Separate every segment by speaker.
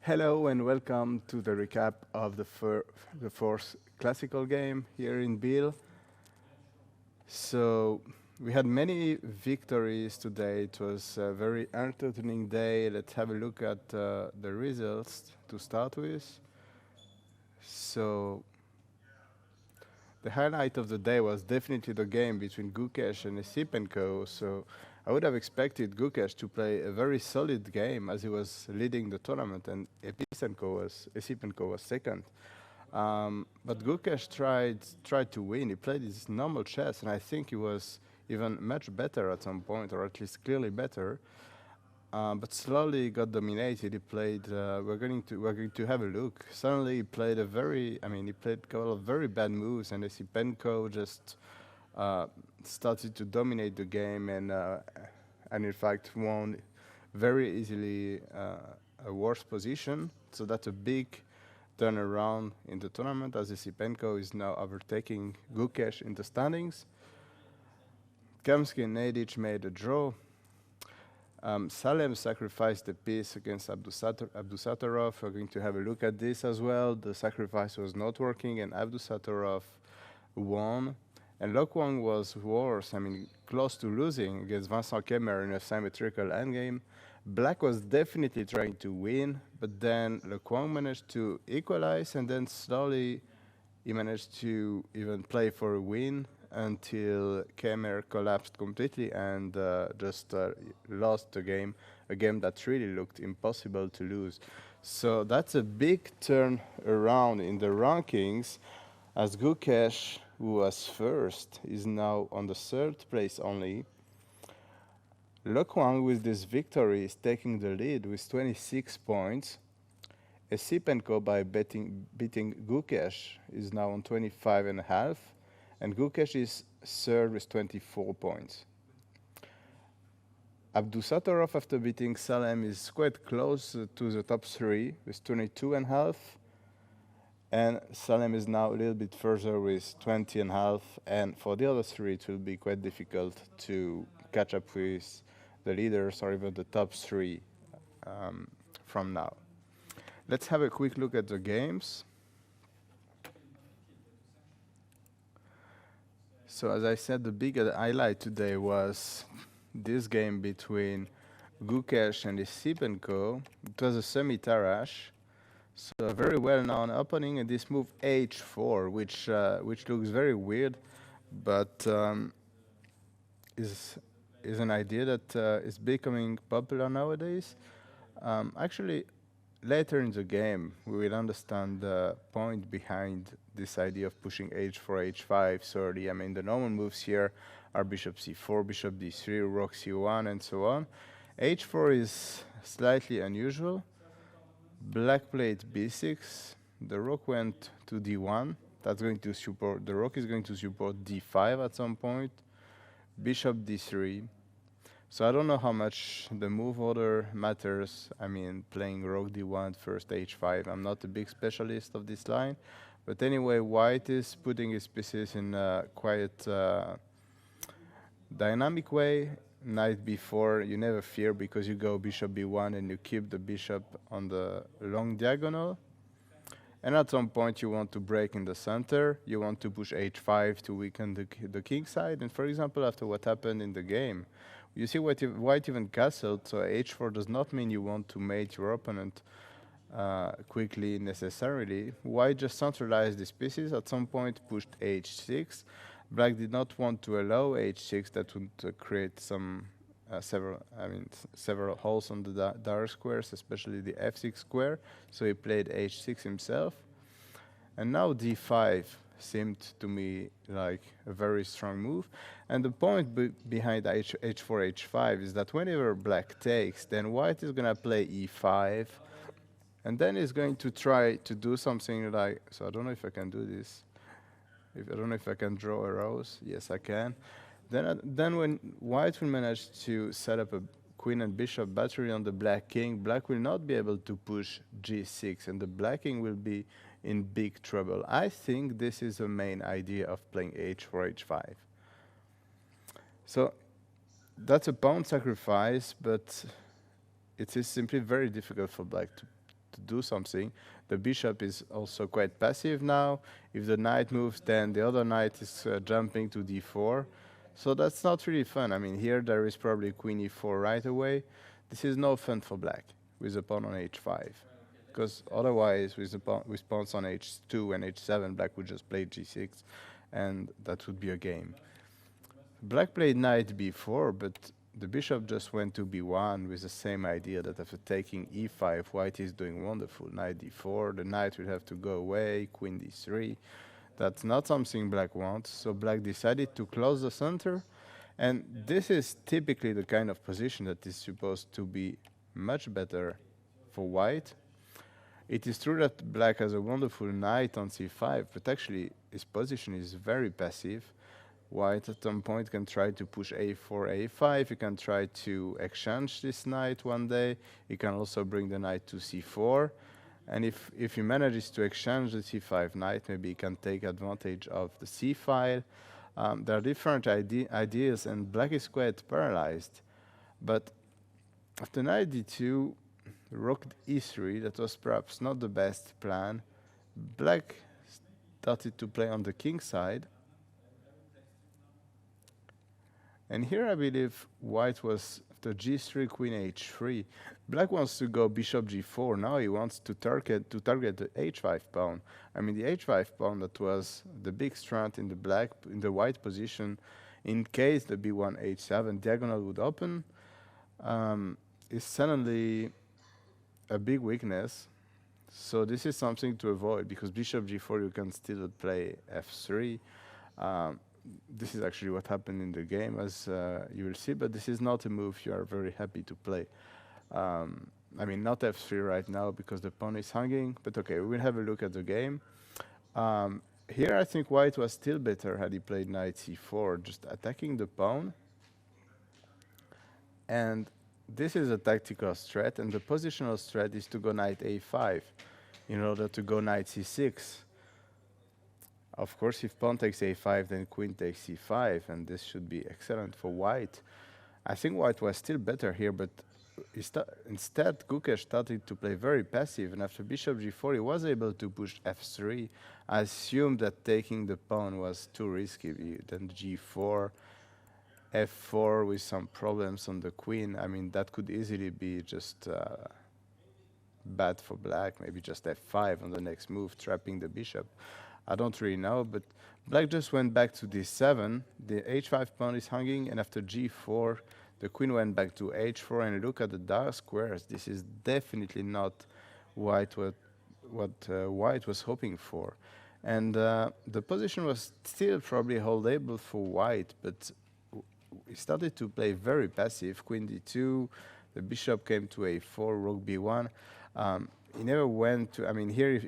Speaker 1: Hello and welcome to the recap of the fourth classical game here in Biel. So we had many victories today. It was a very entertaining day. Let's have a look at the results to start with. So the highlight of the day was definitely the game between Gukesh and Esipenko. So I would have expected Gukesh to play a very solid game as he was leading the tournament, and Esipenko was second. But Gukesh tried to win. He played his normal chess, and I think he was even much better at some point, or at least clearly better. But slowly got dominated. He played. We're going to have a look. Suddenly he played he played a couple of very bad moves, and Esipenko just started to dominate the game, and in fact won very easily a worse position. So that's a big turnaround in the tournament, as Esipenko is now overtaking Gukesh in the standings. Kamsky and Nedic made a draw. Salem sacrificed the piece against Abdusattorov. We're going to have a look at this as well. The sacrifice was not working, and Abdusattorov won. And Lokwang was worse, close to losing against Vincent Kemmer in a symmetrical endgame. Black was definitely trying to win, but then Lokwang managed to equalize, and then slowly he managed to even play for a win until Kemmer collapsed completely and just lost the game, a game that really looked impossible to lose. So that's a big turn around in the rankings, as Gukesh, who was first, is now on the third place only. Lokwang, with this victory, is taking the lead with 26 points. Esipenko, by beating Gukesh, is now on 25.5. And Gukesh is third with 24 points. Abdusattorov, after beating Salem, is quite close to the top three with 22.5. And Salem is now a little bit further with 20.5. And for the other three, it will be quite difficult to catch up with the leaders or even the top three from now. Let's have a quick look at the games. So as I said, the big highlight today was this game between Gukesh and Esipenko. It was a semi-Tarash, so a very well-known opening, and this move h4, which looks very weird, but is an idea that is becoming popular nowadays. Actually, later in the game, we will understand the point behind this idea of pushing h4, h5 so early. The normal moves here are bishop c4, bishop d3, rook c1, and so on. h4 is slightly unusual. Black played b6. The rook went to d1. That's going to support, the rook is going to support d5 at some point. Bishop d3. So I don't know how much the move order matters. Playing rook d1 first h5. I'm not a big specialist of this line. But anyway, white is putting his pieces in a quite dynamic way. Knight b4, you never fear because you go bishop b1 and you keep the bishop on the long diagonal. And at some point you want to break in the center. You want to push h5 to weaken the king side. And for example, after what happened in the game, you see white even castled, so h4 does not mean you want to mate your opponent quickly necessarily. White just centralized these pieces, at some point pushed h6. Black did not want to allow h6, that would create some several holes on the dark squares, especially the f6 square, so he played h6 himself. And now d5 seemed to me like a very strong move. And the point behind h4, h5 is that whenever black takes, then white is going to play e5, and then he's going to try to do something like, so I don't know if I can do this. I don't know if I can draw a rose. Yes, I can. Then when white will manage to set up a queen and bishop battery on the black king, black will not be able to push g6, and the black king will be in big trouble. I think this is the main idea of playing h4, h5. So that's a pawn sacrifice, but it is simply very difficult for black to do something. The bishop is also quite passive now. If the knight moves, then the other knight is jumping to d4. So that's not really fun. I mean, here there is probably queen e4 right away. This is no fun for black with a pawn on h5. Because otherwise, with pawns on h2 and h7, black would just play g6, and that would be a game. Black played knight b4, but the bishop just went to b1 with the same idea that after taking e5, white is doing wonderful. Knight d4, the knight will have to go away, queen d3. That's not something black wants, so black decided to close the center, and this is typically the kind of position that is supposed to be much better for white. It is true that black has a wonderful knight on c5, but actually his position is very passive. White at some point can try to push a4, a5. He can try to exchange this knight one day. He can also bring the knight to c4. And if he manages to exchange the c5 knight, maybe he can take advantage of the c file. There are different ideas, and black is quite paralyzed. But after knight d2, rook e3, that was perhaps not the best plan. Black started to play on the king side. And here I believe white was after g3, queen h3. Black wants to go bishop g4. Now he wants to target the h5 pawn. I mean, the h5 pawn that was the big strength in the white position, in case the b1 h7 diagonal would open, is suddenly a big weakness. So this is something to avoid, because bishop g4 you can still play f3. This is actually what happened in the game, as you will see, but this is not a move you are very happy to play. I mean, not f3 right now because the pawn is hanging, but okay, we will have a look at the game. Here I think white was still better had he played knight c4, just attacking the pawn. And this is a tactical strat, and the positional strat is to go knight a5 in order to go knight c6. Of course, if pawn takes a5, then queen takes c5, and this should be excellent for white. I think white was still better here, but instead Gukesh started to play very passive, and after bishop g4 he was able to push f3. I assumed that taking the pawn was too risky. Then g4, f4 with some problems on the queen. I mean, that could easily be just bad for black. Maybe just f5 on the next move, trapping the bishop. I don't really know, but black just went back to d7. The h5 pawn is hanging, and after g4, the queen went back to h4. And look at the dark squares. This is definitely not what white was hoping for. And the position was still probably holdable for white, but he started to play very passive. Queen d2, the bishop came to a4, rook b1. He never went to, I mean, here,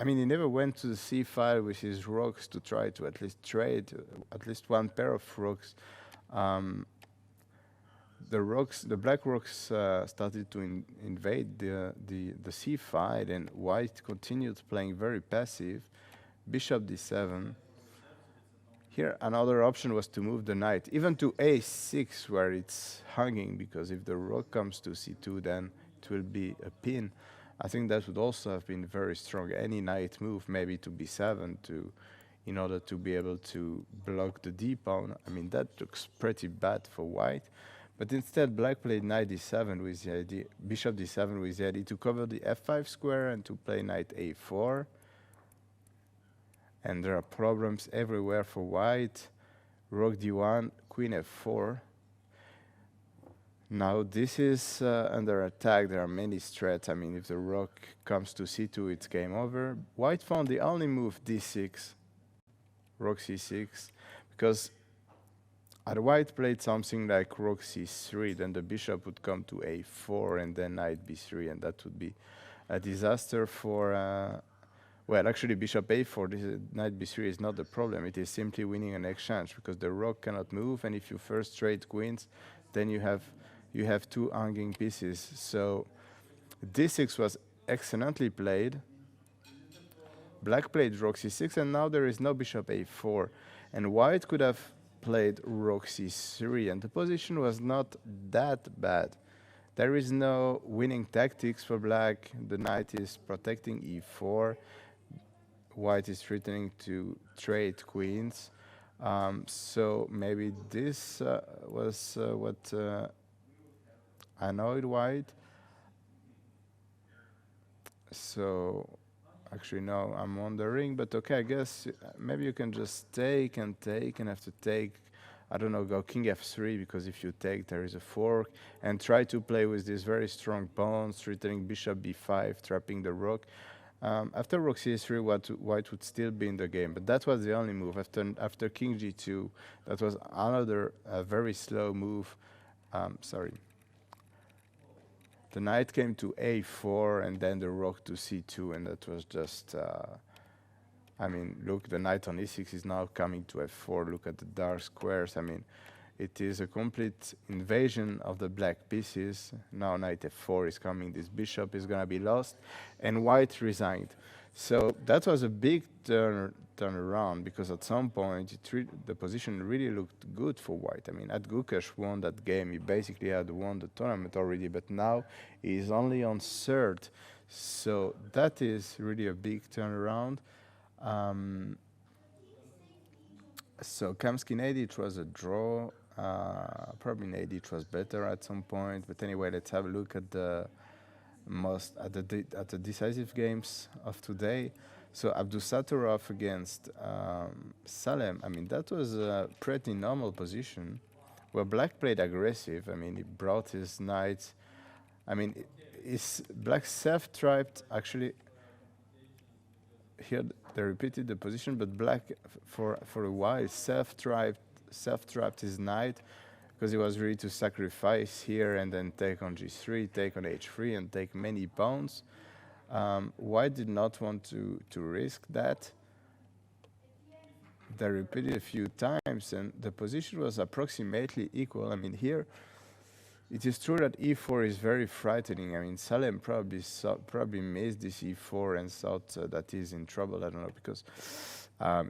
Speaker 1: he never went to the c file with his rooks to try to at least trade at least one pair of rooks. The black rooks started to invade the c file, and white continued playing very passive. Bishop d7. Here another option was to move the knight, even to a6 where it's hanging, because if the rook comes to c2, then it will be a pin. I think that would also have been very strong. Any knight move, maybe to b7, in order to be able to block the d pawn. I mean, that looks pretty bad for white. But instead, black played knight d7 with the idea, bishop d7 with the idea to cover the f5 square and to play knight a4. And there are problems everywhere for white. Rook d1, queen f4. Now this is under attack. There are many threats. I mean, if the rook comes to c2, it's game over. White found the only move d6, rook c6, because had white played something like rook c3, then the bishop would come to a4 and then knight b3, and that would be a disaster for, well, actually bishop a4, knight b3 is not the problem. It is simply winning an exchange, because the rook cannot move, and if you first trade queens, then you have two hanging pieces. So d6 was excellently played. Black played rook c6, and now there is no bishop a4. And white could have played rook c3, and the position was not that bad. There is no winning tactics for black. The knight is protecting e4. White is threatening to trade queens. So maybe this was what annoyed white. So actually no, I'm wondering, but okay, I guess maybe you can just take and have to take, I don't know, go king f3, because if you take there is a fork, and try to play with these very strong pawns, threatening bishop b5, trapping the rook. After rook c3, white would still be in the game, but that was the only move. After king g2, that was another very slow move. Sorry. The knight came to a4 and then the rook to c2, and that was just, I mean, look, the knight on e6 is now coming to f4. Look at the dark squares. I mean, it is a complete invasion of the black pieces. Now knight f4 is coming. This bishop is going to be lost, and white resigned. So that was a big turnaround, because at some point the position really looked good for white. I mean, Gukesh won that game. He basically had won the tournament already, but now he's only on third. So that is really a big turnaround. So Kamsky Nady, it was a draw. Probably Nady it was better at some point. But anyway, let's have a look at the decisive games of today. So Abdusattorov against Salem. I mean, that was a pretty normal position, where black played aggressive. I mean, he brought his knights. I mean, black self-trapped, actually. Here they repeated the position, but black for a while self-trapped his knight, because he was ready to sacrifice here and then take on g3, take on h3, and take many pawns. White did not want to risk that. They repeated a few times, and the position was approximately equal. I mean, here it is true that e4 is very frightening. I mean, Salem probably missed this e4 and thought that he's in trouble. I don't know, because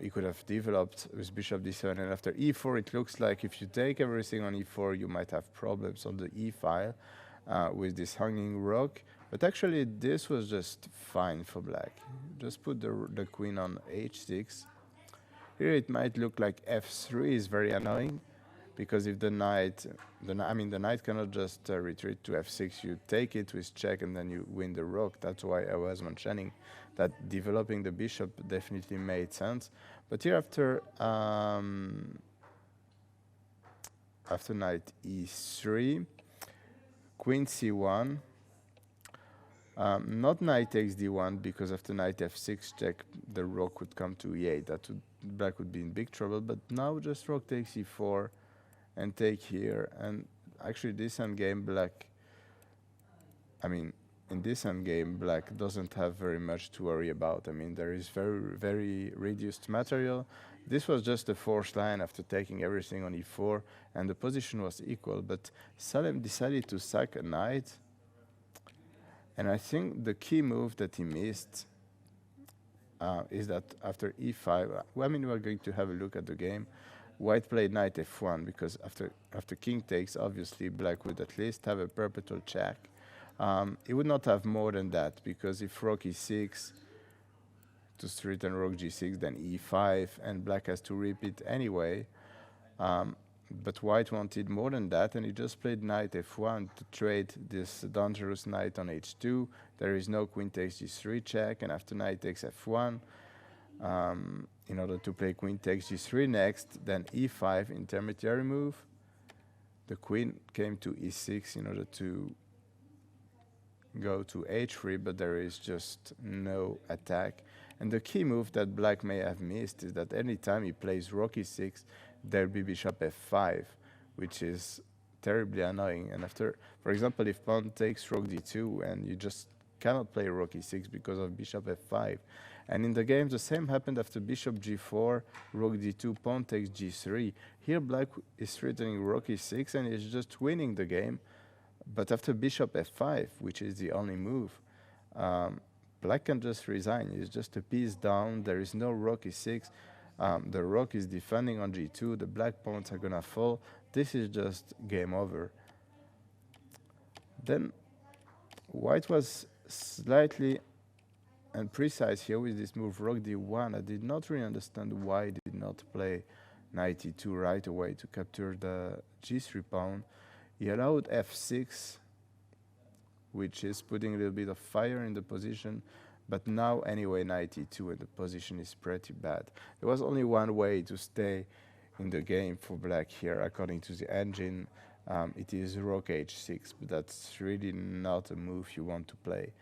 Speaker 1: he could have developed with bishop d7, and after e4 it looks like if you take everything on e4 you might have problems on the e file with this hanging rook. But actually this was just fine for black. Just put the queen on h6. Here it might look like f3 is very annoying, because if the knight cannot just retreat to f6. You take it with check and then you win the rook. That's why I was mentioning that developing the bishop definitely made sense. But here after knight e3, queen c1, not knight takes d1, because after knight f6 check the rook would come to e8. Black would be in big trouble. But now just rook takes e4 and take here. And actually this endgame black, I mean, in this endgame black doesn't have very much to worry about. I mean, there is very reduced material. This was just a fourth line after taking everything on e4, and the position was equal. But Salem decided to sack a knight, and I think the key move that he missed is that after e5, I mean, we're going to have a look at the game. White played knight f1, because after king takes, obviously black would at least have a perpetual check. He would not have more than that, because if rook e6 to threaten rook g6, then e5, and black has to repeat anyway. But white wanted more than that, and he just played knight f1 to trade this dangerous knight on h2. There is no queen takes g3 check, and after knight takes f1, in order to play queen takes g3 next, then e5, intermediary move. The queen came to e6 in order to go to h3, but there is just no attack. And the key move that black may have missed is that any time he plays rook e6, there'll be bishop f5, which is terribly annoying. And after, for example, if pawn takes rook d2, and you just cannot play rook e6 because of bishop f5. And in the game, the same happened after bishop g4, rook d2, pawn takes g3. Here, black is threatening rook e6 and is just winning the game. But after bishop f5, which is the only move, black can just resign. It's just a piece down. There is no rook e6. The rook is defending on g2. The black pawns are going to fall. This is just game over. Then white was slightly imprecise here with this move rook d1. I did not really understand why he did not play knight e2 right away to capture the g3 pawn. He allowed f6, which is putting a little bit of fire in the position. But now, anyway, knight e2, and the position is pretty bad. There was only one way to stay in the game for black here, according to the engine. It is rook h6, but that's really not a move you want to play.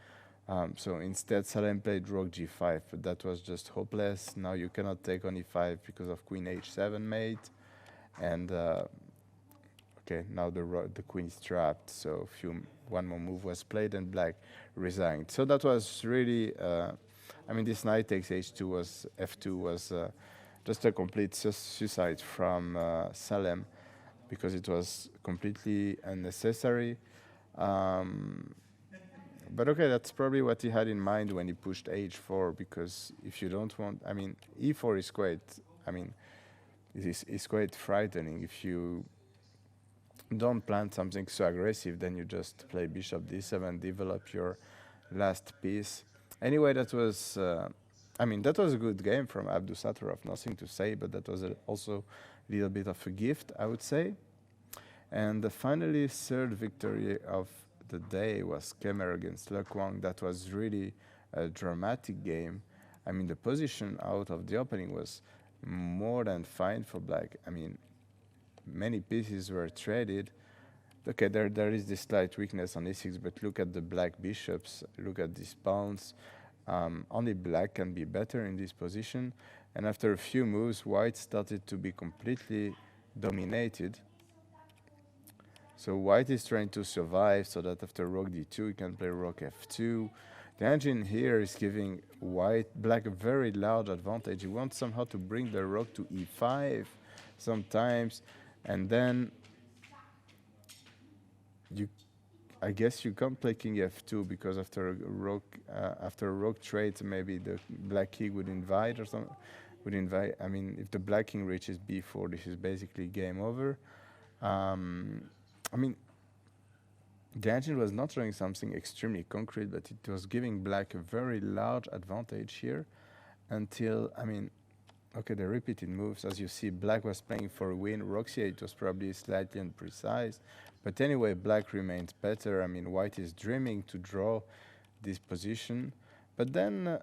Speaker 1: So instead, Salem played rook g5, but that was just hopeless. Now you cannot take on e5 because of queen h7 mate. And okay, now the queen is trapped, so one more move was played and black resigned. So that was really, I mean, this knight takes f2 was just a complete suicide from Salem, because it was completely unnecessary. But okay, that's probably what he had in mind when he pushed h4, because if you don't want, I mean, e4 is quite, I mean, it's quite frightening. If you don't plan something so aggressive, then you just play bishop d7, develop your last piece. Anyway, that was, I mean, that was a good game from Abdusattorov, nothing to say, but that was also a little bit of a gift, I would say. And the finally third victory of the day was Kemmer against Le Quang. That was really a dramatic game. I mean, the position out of the opening was more than fine for black. I mean, many pieces were traded. Okay, there is this slight weakness on e6, but look at the black bishops, look at these pawns. Only black can be better in this position. And after a few moves, white started to be completely dominated. So white is trying to survive so that after rook d2, he can play rook f2. The engine here is giving black a very large advantage. He wants somehow to bring the rook to e5 sometimes, and then I guess you can't play king f2, because after a rook trade, maybe the black king would invite or something. I mean, if the black king reaches b4, this is basically game over. I mean, the engine was not showing something extremely concrete, but it was giving black a very large advantage here until, I mean, okay, the repeated moves, as you see, black was playing for a win. Rook c8 was probably slightly imprecise, but anyway, black remains better. I mean, white is dreaming to draw this position, but then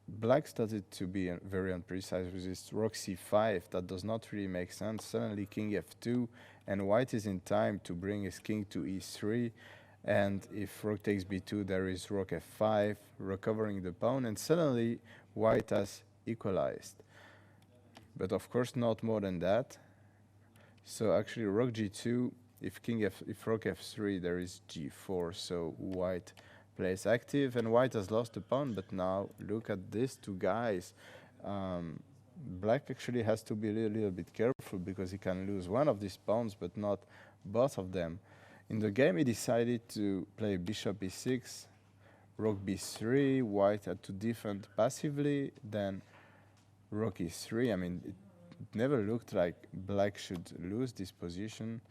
Speaker 1: black started to be very imprecise with this rook c5. That does not really make sense. Suddenly king f2, and white is in time to bring his king to e3. And if rook takes b2, there is rook f5, recovering the pawn, and suddenly white has equalized. But of course not more than that. So actually rook g2, if rook f3, there is g4, so white plays active, and white has lost the pawn. But now look at these two guys. Black actually has to be a little bit careful, because he can lose one of these pawns but not both of them. In the game he decided to play bishop e6, rook b3, white had to defend passively, then rook e3. I mean, it never looked like black should lose this position.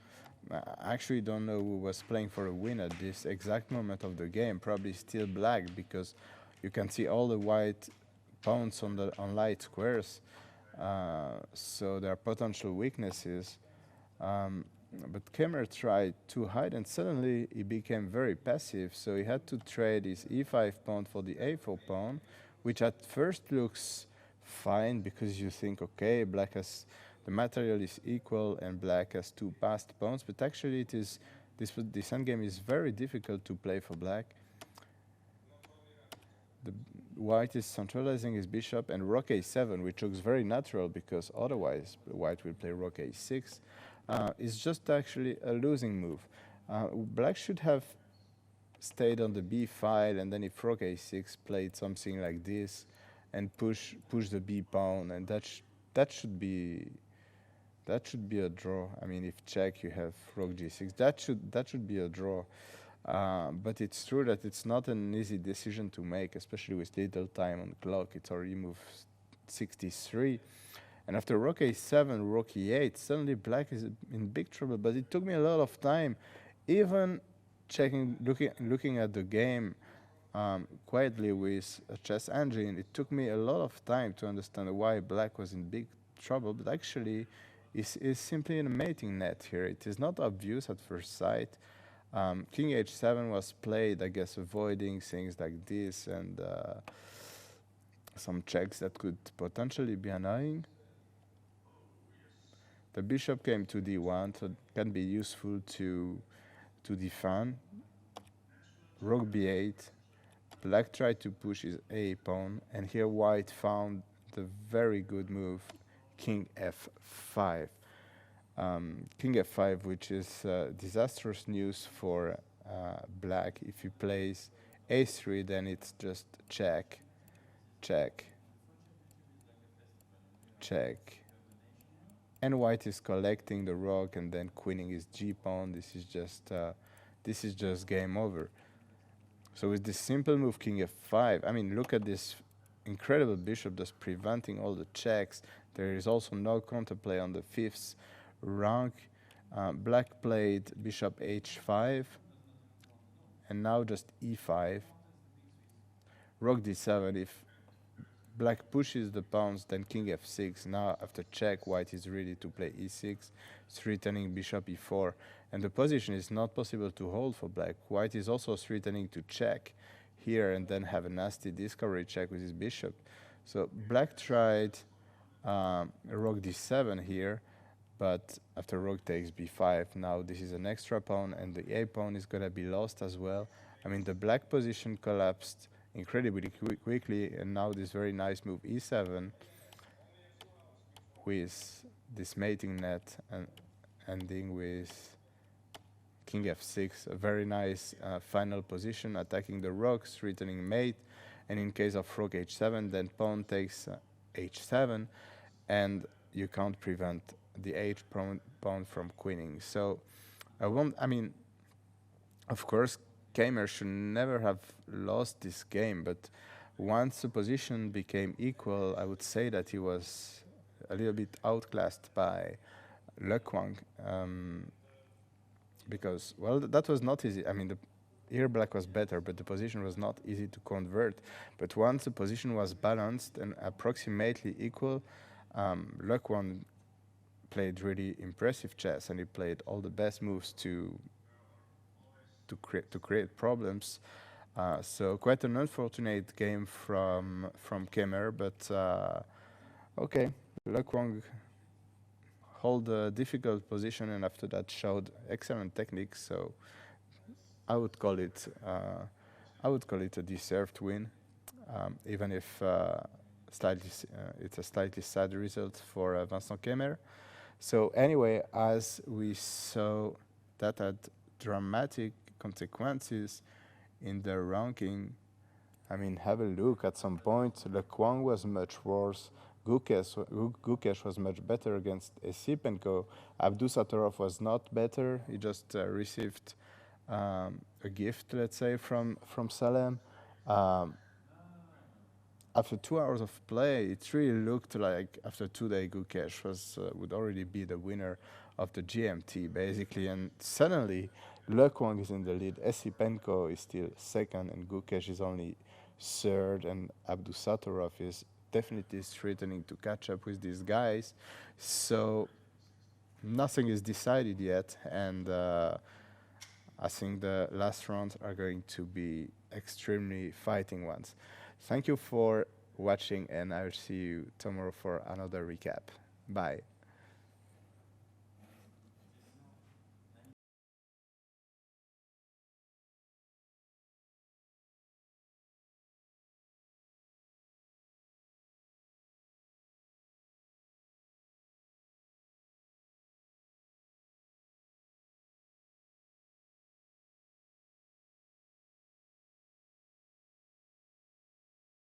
Speaker 1: I actually don't know who was playing for a win at this exact moment of the game. Probably still black, because you can see all the white pawns on light squares. So there are potential weaknesses. But Kemmer tried to hide, and suddenly he became very passive. So he had to trade his e5 pawn for the a4 pawn, which at first looks fine, because you think, okay, black has the material is equal and black has two passed pawns, but actually it is this endgame is very difficult to play for black. The white is centralizing his bishop, and rook a7, which looks very natural, because otherwise white will play rook a6, is just actually a losing move. Black should have stayed on the b file, and then if rook a6 played something like this and push the b pawn, and that should be a draw. I mean, if check, you have rook g6. That should be a draw. But it's true that it's not an easy decision to make, especially with little time on the clock. It's already moved 63. And after rook a7, rook e8, suddenly black is in big trouble. But it took me a lot of time. Even looking at the game quietly with a chess engine, it took me a lot of time to understand why black was in big trouble, but actually is simply in a mating net here. It is not obvious at first sight. King h7 was played, I guess, avoiding things like this and some checks that could potentially be annoying. The bishop came to d1, so it can be useful to defend. Rook b8. Black tried to push his a pawn, and here white found the very good move, king f5. King f5, which is disastrous news for black. If he plays a3, then it's just check, check, check. And white is collecting the rook and then queening his g pawn. This is just game over. So with this simple move, king f5, I mean, look at this incredible bishop just preventing all the checks. There is also no counterplay on the fifth rank. Black played bishop h5, and now just e5. Rook d7. If black pushes the pawns, then king f6. Now after check, white is ready to play e6, threatening bishop e4. And the position is not possible to hold for black. White is also threatening to check here and then have a nasty discovery check with his bishop. So black tried rook d7 here, but after rook takes b5, now this is an extra pawn, and the a pawn is going to be lost as well. I mean, the black position collapsed incredibly quickly, and now this very nice move e7 with this mating net and ending with king f6, a very nice final position, attacking the rooks, threatening mate, and in case of rook h7, then pawn takes h7, and you can't prevent the h pawn from queening. So I mean, of course, Kamer should never have lost this game, but once the position became equal, I would say that he was a little bit outclassed by Le Quang. Because, well, that was not easy. I mean, here black was better, but the position was not easy to convert. But once the position was balanced and approximately equal, Le Quang played really impressive chess, and he played all the best moves to create problems. So quite an unfortunate game from Kemer, but okay, Le Quang hold a difficult position, and after that showed excellent technique. So I would call it a deserved win, even if it's a slightly sad result for Vincent Kemer. So anyway, as we saw, that had dramatic consequences in the ranking. I mean, have a look. At some point, Le Quang was much worse. Gukesh was much better against Esipenko. Abdusattorov was not better. He just received a gift, let's say, from Salem. After 2 hours of play, it really looked like after 2 days, Gukesh would already be the winner of the GMT, basically. And suddenly, Le Quang is in the lead. Esipenko is still second, and Gukesh is only third, and Abdusattorov is definitely threatening to catch up with these guys. So nothing is decided yet, and I think the last rounds are going to be extremely fighting ones. Thank you for watching, and I'll see you tomorrow for another recap. Bye.